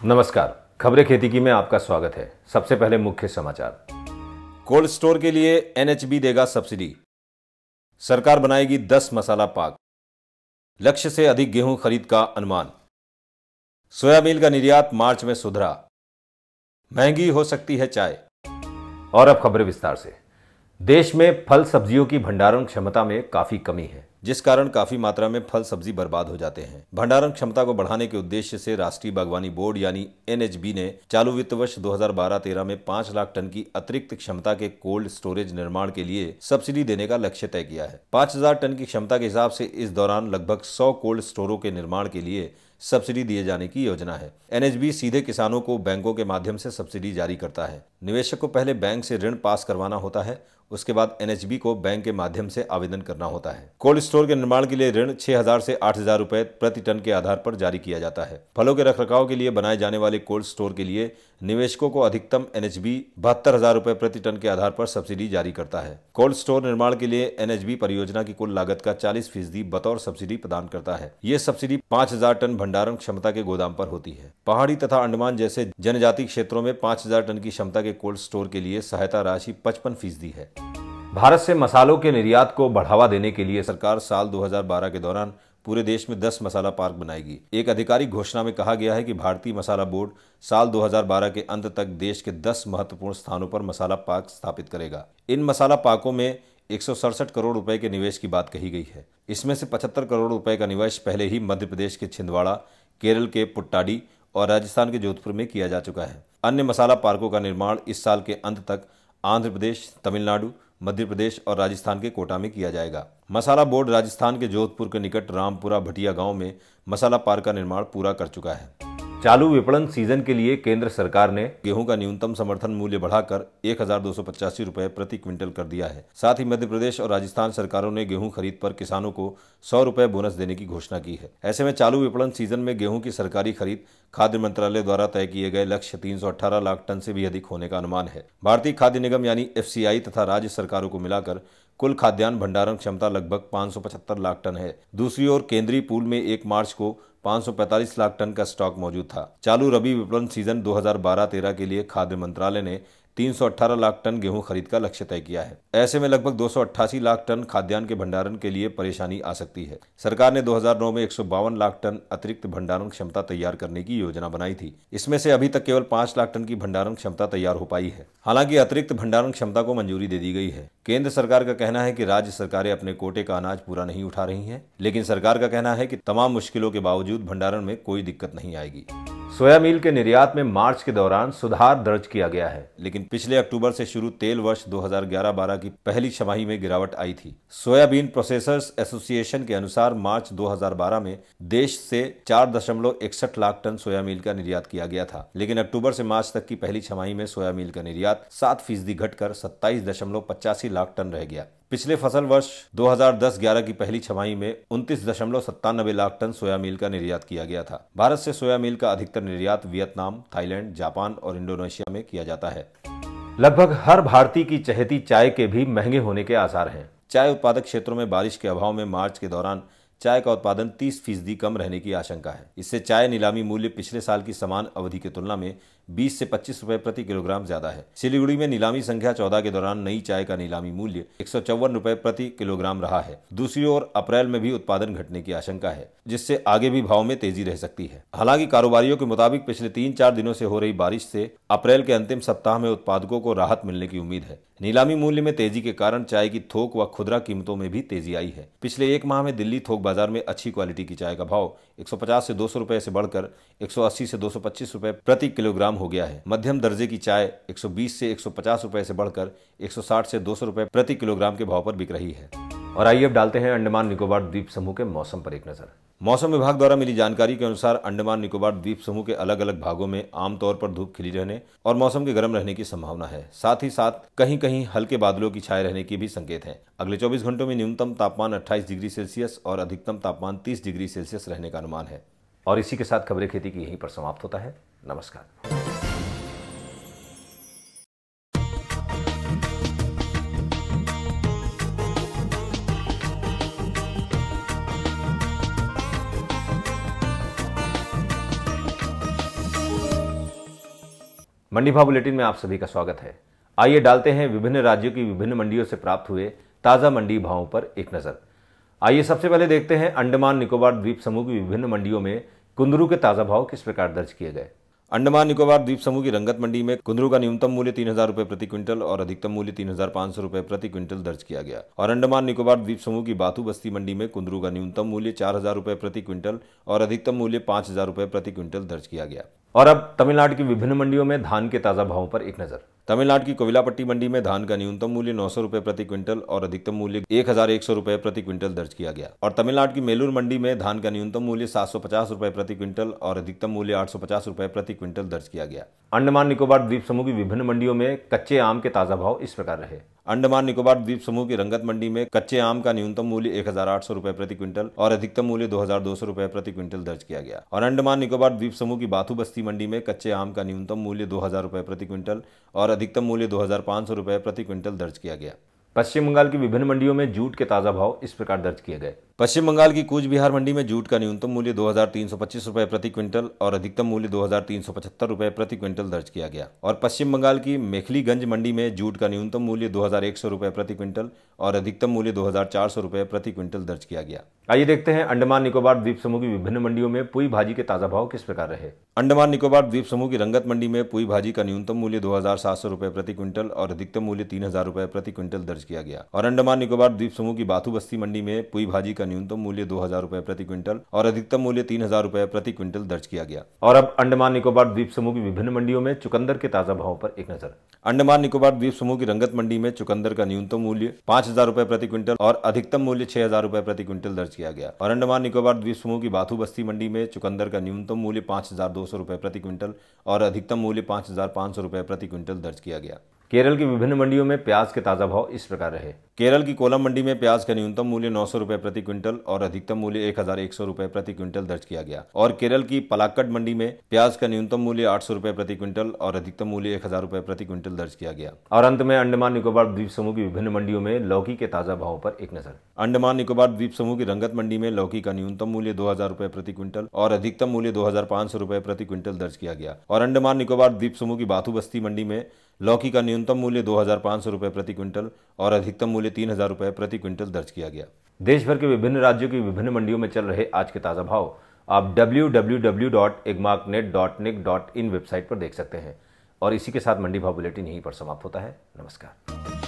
नमस्कार, खबरें खेती की में आपका स्वागत है। सबसे पहले मुख्य समाचार। कोल्ड स्टोर के लिए एनएचबी देगा सब्सिडी। सरकार बनाएगी 10 मसाला पार्क। लक्ष्य से अधिक गेहूं खरीद का अनुमान। सोयाबीन का निर्यात मार्च में सुधरा। महंगी हो सकती है चाय। और अब खबरें विस्तार से। देश में फल सब्जियों की भंडारण क्षमता में काफी कमी है, जिस कारण काफी मात्रा में फल सब्जी बर्बाद हो जाते हैं। भंडारण क्षमता को बढ़ाने के उद्देश्य से राष्ट्रीय बागवानी बोर्ड यानी एनएचबी ने चालू वित्त वर्ष 2012-13 में 5 लाख टन की अतिरिक्त क्षमता के कोल्ड स्टोरेज निर्माण के लिए सब्सिडी देने का लक्ष्य तय किया है। 5000 टन की क्षमता के हिसाब से इस दौरान लगभग 100 कोल्ड स्टोरों के निर्माण के लिए सब्सिडी दिए जाने की योजना है। एनएचबी सीधे किसानों को बैंकों के माध्यम से सब्सिडी जारी करता है। निवेशक को पहले बैंक से ऋण पास करवाना होता है, उसके बाद एनएचबी को बैंक के माध्यम से आवेदन करना होता है। कोल्ड स्टोर के निर्माण के लिए ऋण 6000 से 8000 रुपए प्रति टन के आधार पर जारी किया जाता है। फलों के रखरखाव के लिए बनाए जाने वाले कोल्ड स्टोर के लिए निवेशकों को अधिकतम एनएचबी 72,000 रुपए प्रति टन के आधार पर सब्सिडी जारी करता है। कोल्ड स्टोर निर्माण के लिए एनएचबी परियोजना की कुल लागत का 40% बतौर सब्सिडी प्रदान करता है। ये सब्सिडी 5000 टन भंडारण क्षमता के गोदाम पर होती है। पहाड़ी तथा अंडमान जैसे जनजातीय क्षेत्रों में 5000 टन की क्षमता के कोल्ड स्टोर के लिए सहायता राशि 55% है। भारत से मसालों के निर्यात को बढ़ावा देने के लिए सरकार साल 2012 के दौरान पूरे देश में 10 मसाला पार्क बनाएगी। एक आधिकारिक घोषणा में कहा गया है कि भारतीय मसाला बोर्ड साल 2012 के अंत तक देश के 10 महत्वपूर्ण स्थानों पर मसाला पार्क स्थापित करेगा। इन मसाला पार्कों में 167 करोड़ रुपए के निवेश की बात कही गई है। इसमें से 75 करोड़ रुपए का निवेश पहले ही मध्य प्रदेश के छिंदवाड़ा, केरल के पुट्टाडी और राजस्थान के जोधपुर में किया जा चुका है। अन्य मसाला पार्कों का निर्माण इस साल के अंत तक आंध्र प्रदेश, तमिलनाडु, मध्य प्रदेश और राजस्थान के कोटा में किया जाएगा। मसाला बोर्ड राजस्थान के जोधपुर के निकट रामपुरा भटिया गांव में मसाला पार्क का निर्माण पूरा कर चुका है। चालू विपणन सीजन के लिए केंद्र सरकार ने गेहूं का न्यूनतम समर्थन मूल्य बढ़ाकर 1285 रुपए प्रति क्विंटल कर दिया है। साथ ही मध्य प्रदेश और राजस्थान सरकारों ने गेहूं खरीद पर किसानों को 100 रुपए बोनस देने की घोषणा की है। ऐसे में चालू विपणन सीजन में गेहूं की सरकारी खरीद खाद्य मंत्रालय द्वारा तय किए गए लक्ष्य 318 लाख टन से भी अधिक होने का अनुमान है। भारतीय खाद्य निगम यानी एफसीआई तथा राज्य सरकारों को मिलाकर कुल खाद्यान्न भंडारण क्षमता लगभग 575 लाख टन है। दूसरी ओर केंद्रीय पूल में 1 मार्च को 545 लाख टन का स्टॉक मौजूद था। चालू रबी विपणन सीजन 2012-13 के लिए खाद्य मंत्रालय ने 318 लाख टन गेहूं खरीद का लक्ष्य तय किया है। ऐसे में लगभग 288 लाख टन खाद्यान्न के भंडारण के लिए परेशानी आ सकती है। सरकार ने 2009 में 152 लाख टन अतिरिक्त भंडारण क्षमता तैयार करने की योजना बनाई थी। इसमें से अभी तक केवल 5 लाख टन की भंडारण क्षमता तैयार हो पाई है। हालांकि अतिरिक्त भंडारण क्षमता को मंजूरी दे दी गई है। केंद्र सरकार का कहना है कि राज्य सरकारें अपने कोटे का अनाज पूरा नहीं उठा रही हैं, लेकिन सरकार का कहना है कि तमाम मुश्किलों के बावजूद भंडारण में कोई दिक्कत नहीं आएगी। सोयाबीन के निर्यात में मार्च के दौरान सुधार दर्ज किया गया है, लेकिन पिछले अक्टूबर से शुरू तेल वर्ष 2011-12 की पहली छमाही में गिरावट आई थी। सोयाबीन प्रोसेसर्स एसोसिएशन के अनुसार मार्च 2012 में देश से 4.61 लाख टन सोयाबीन का निर्यात किया गया था, लेकिन अक्टूबर से मार्च तक की पहली छमाही में सोयाबीन का निर्यात 7% घटकर 27.85 लाख टन रह गया। पिछले फसल वर्ष 2010-11 की पहली छमाही में 29.97 लाख टन सोयाबीन का निर्यात किया गया था। भारत से सोयाबीन का अधिकतर निर्यात वियतनाम, थाईलैंड, जापान और इंडोनेशिया में किया जाता है। लगभग हर भारतीय की चहेती चाय के भी महंगे होने के आसार हैं। चाय उत्पादक क्षेत्रों में बारिश के अभाव में मार्च के दौरान चाय का उत्पादन 30% कम रहने की आशंका है। इससे चाय नीलामी मूल्य पिछले साल की समान अवधि की तुलना में 20 से 25 रुपए प्रति किलोग्राम ज्यादा है। सिलीगुड़ी में नीलामी संख्या 14 के दौरान नई चाय का नीलामी मूल्य 154 रुपए प्रति किलोग्राम रहा है। दूसरी ओर अप्रैल में भी उत्पादन घटने की आशंका है, जिससे आगे भी भाव में तेजी रह सकती है। हालांकि कारोबारियों के मुताबिक पिछले 3-4 दिनों से हो रही बारिश से अप्रैल के अंतिम सप्ताह में उत्पादकों को राहत मिलने की उम्मीद है। नीलामी मूल्य में तेजी के कारण चाय की थोक व खुदरा कीमतों में भी तेजी आई है। पिछले 1 माह में दिल्ली थोक बाजार में अच्छी क्वालिटी की चाय का भाव 150 से 200 रुपए से बढ़कर 180 से 225 रुपए प्रति किलोग्राम हो गया है। मध्यम दर्जे की चाय 120 से 150 रुपए से बढ़कर 160 से 200 रुपए प्रति किलोग्राम के भाव पर बिक रही है। और आइए अब डालते हैं अंडमान निकोबार द्वीप समूह के मौसम पर एक नजर। मौसम विभाग द्वारा मिली जानकारी के अनुसार अंडमान निकोबार द्वीप समूह के अलग अलग भागों में आमतौर पर धूप खिली रहने और मौसम के गर्म रहने की संभावना है। साथ ही साथ कहीं कहीं हल्के बादलों की छाए रहने की भी संकेत है। अगले 24 घंटों में न्यूनतम तापमान 28 डिग्री सेल्सियस और अधिकतम तापमान 30 डिग्री सेल्सियस रहने का अनुमान है। और इसी के साथ खबरें खेती की यहीं पर समाप्त होता है। नमस्कार। मंडी भाव बुलेटिन में आप सभी का स्वागत है। आइए डालते हैं विभिन्न राज्यों की विभिन्न मंडियों से प्राप्त हुए ताजा मंडी भावों पर एक नजर। आइए सबसे पहले देखते हैं अंडमान निकोबार द्वीप समूह की विभिन्न मंडियों में कुंदरू के ताजा भाव किस प्रकार दर्ज किए गए। अंडमान निकोबार द्वीप समूह की रंगत मंडी में कुंदरू का न्यूनतम मूल्य 3,000 रुपये प्रति क्विंटल और अधिकतम मूल्य 3,500 रुपये प्रति क्विंटल दर्ज किया गया। और अंडमान निकोबार द्वीप समूह की बातू बस्ती मंडी में कुंदरू का न्यूनतम मूल्य 4,000 रुपये प्रति क्विंटल और अधिकतम मूल्य 5,000 रुपये प्रति क्विंटल दर्ज किया गया। और अब तमिलनाडु की विभिन्न मंडियों में धान के ताजा भावों पर एक नजर। तमिलनाडु की कोविलापट्टी मंडी में धान का न्यूनतम मूल्य 900 रुपये प्रति क्विंटल और अधिकतम मूल्य 1,100 रुपये प्रति क्विंटल दर्ज किया गया। और तमिलनाडु की मेलूर मंडी में धान का न्यूनतम मूल्य 750 रुपये प्रति क्विंटल और अधिकतम मूल्य 850 रुपये प्रति क्विंटल दर्ज किया गया। अंडमान निकोबार द्वीप समूह की विभिन्न मंडियों में कच्चे आम के ताजा भाव इस प्रकार रहे। अंडमान निकोबार द्वीप समूह की रंगत मंडी में कच्चे आम का न्यूनतम मूल्य 1,800 रुपये प्रति क्विंटल और अधिकतम मूल्य 2,200 रुपये प्रति क्विंटल दर्ज किया गया। और अंडमान निकोबार द्वीप समूह की बाथू बस्ती मंडी में कच्चे आम का न्यूनतम मूल्य 2,000 रुपये प्रति क्विंटल और अधिकतम मूल्य 2,500 रुपये प्रति क्विंटल दर्ज किया गया। पश्चिम बंगाल की विभिन्न मंडियों में जूट के ताजा भाव इस प्रकार दर्ज किए गए। पश्चिम बंगाल की कूच बिहार मंडी में जूट का न्यूनतम मूल्य 2,325 रुपये प्रति क्विंटल और अधिकतम मूल्य 2,375 रुपये प्रति क्विंटल दर्ज किया गया। और पश्चिम बंगाल की मेखलीगंज मंडी में जूट का न्यूनतम मूल्य 2,100 रुपये प्रति क्विंटल और अधिकतम मूल्य 2,400 रुपये प्रति क्विंटल दर्ज किया गया। आइए देखते हैं अंडमान निकोबार द्वीप समूह की विभिन्न मंडियों में पुई भाजी के ताजा भाव किस प्रकार रहे। अंडमान निकोबार द्वीप समूह की रंगत मंडी में पुई भाजी का न्यूनतम मूल्य 2,700 रुपये प्रति क्विंटल और अधिकतम मूल्य 3,000 रुपये प्रति क्विंटल दर्ज किया गया। और अंडमान निकोबार द्वीप समूह की बाथू बस्ती मंडी में पुई भाजी का न्यूनतम मूल्य 2,000 रुपये प्रति क्विंटल और अधिकतम मूल्य 3,000 रुपये प्रति क्विंटल दर्ज किया गया। और अब अंडमान निकोबार द्वीप समूह की विभिन्न मंडियों में चुकंदर के ताजा भाव पर एक नजर। अंडमान निकोबार द्वीप समूह की रंगत मंडी में चुकंदर का न्यूनतम मूल्य 5,000 रुपये प्रति क्विंटल और अधिकतम मूल्य 6,000 रुपये प्रति क्विंटल दर्ज किया गया। और अंडमान निकोबार द्वीप समूह की बाथू बस्ती मंडी में चुकंदर का न्यूनतम मूल्य 5,200 रुपये प्रति क्विंटल और अधिकतम मूल्य 5,500 रुपये प्रति क्विंटल दर्ज किया गया। केरल की विभिन्न मंडियों में प्याज के ताजा भाव इस प्रकार रहे। केरल की कोलम मंडी में प्याज का न्यूनतम मूल्य 900 रुपये प्रति क्विंटल और अधिकतम मूल्य 1,100 रुपये प्रति क्विंटल दर्ज किया गया। और केरल की पलाक्कड़ मंडी में प्याज का न्यूनतम मूल्य 800 रुपये प्रति क्विंटल और अधिकतम मूल्य 1,000 रुपये प्रति क्विंटल दर्ज किया गया। और अंत में अंडमान निकोबार द्वीप समूह की विभिन्न मंडियों में लौकी के ताजा भावों पर एक नजर। अंडमान निकोबार द्वीप समूह की रंगत मंडी में लौकी का न्यूनतम मूल्य 2,000 रुपये प्रति क्विंटल और अधिकतम मूल्य 2,500 रुपये प्रति क्विंटल दर्ज किया गया। और अंडमान निकोबार द्वीप समूह की बाथू बस्ती मंडी में लौकी का न्यूनतम मूल्य 2,500 रुपये प्रति क्विंटल और अधिकतम मूल्य 3,000 रुपये प्रति क्विंटल दर्ज किया गया। देश भर के विभिन्न राज्यों की विभिन्न मंडियों में चल रहे आज के ताजा भाव आप www.egmarknet.nic.in वेबसाइट पर देख सकते हैं। और इसी के साथ मंडी भाव बुलेटिन यहीं पर समाप्त होता है। नमस्कार।